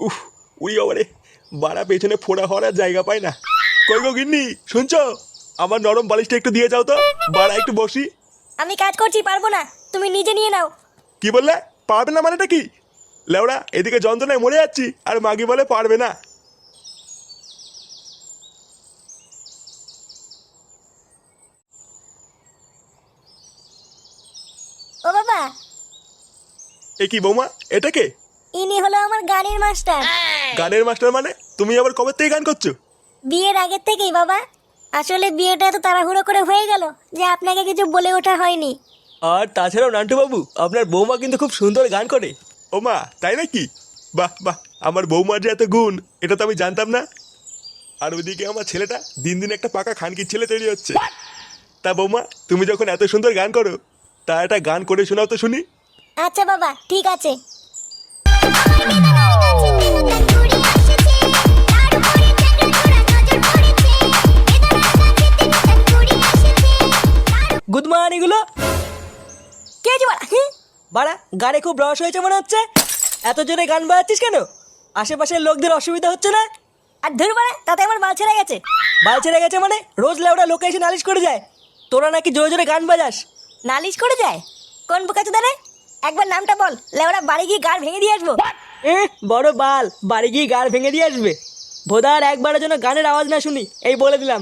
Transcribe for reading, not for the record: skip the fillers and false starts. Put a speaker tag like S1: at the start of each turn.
S1: উফ, উড়ি বাবারে, বাড়া পেছনে ফোড়া হওয়ার আর জায়গা পায় না। কই গো গিন্নি, শুনছো? আমার নরম বালিশটা একটু দিয়ে যাও তো, বাড়া একটু বসি।
S2: আমি কাজ করছি, পারবো না, তুমি নিজে নিয়ে নাও।
S1: কি বললে? পারবে না মানেটা কি? লেওড়া, এদিকে যন্ত্রণায় মরে যাচ্ছি আর মাগি বলে পারবে না।
S2: ও বাবা,
S1: এ কি বৌমা, এটা কে?
S2: ইনি হলো আমার গানের মাস্টার।
S1: গানের মাস্টার মানে? তুমি আবার কবে থেকে গান করছো?
S2: বিয়ের আগের থেকেই বাবা। আসলে বিয়েটা এত তাড়াহুড়ো করে হয়ে গেল যে আপনাকে কিছু বলে ওঠা হয়নি।
S3: আর তাছাড়াও নান্টু বাবু, আপনার বৌমা কিন্তু খুব সুন্দর গান করে।
S1: ও মা, তাই নাকি? বাহ বাহ, আমার বৌমার যে এত গুণ, এটা তো আমি জানতাম না। আর ওইদিকে আমার ছেলেটা দিন দিন একটা পাকা খানকির ছেলে তৈরি হচ্ছে। তা বৌমা, তুমি যখন এত সুন্দর গান করো, তা একটা গান করে শোনাও তো শুনি।
S2: আচ্ছা বাবা, ঠিক আছে।
S3: গুড মর্নিং এগুলো।
S2: কে যে বাড়া?
S3: বাড়া, গানে খুব রস হয়েছে মনে হচ্ছে। এত জোরে গান বাজাচ্ছিস কেন? আশেপাশের লোকদের অসুবিধা হচ্ছে না?
S2: আর ধুর বাড়া, তাতে আমার বাল ছেড়ে গেছে।
S3: বাল ছেড়ে গেছে মানে? রোজ লেওড়া লোকে এসে নালিশ করে যায় তোরা নাকি জোরে জোরে গান বাজাস।
S2: নালিশ করে যায়? কোন বোকাচোদা রে? একবার নামটা বল, লেওড়া বাড়ি গিয়ে গাড় ভেঙে দিয়ে আসবো।
S3: বড় বাল, বাড়ি গিয়ে গাড় ভেঙে দিয়ে আসবে। ভোদার একবারের জন্য গানের আওয়াজ না শুনি, এই বলে দিলাম।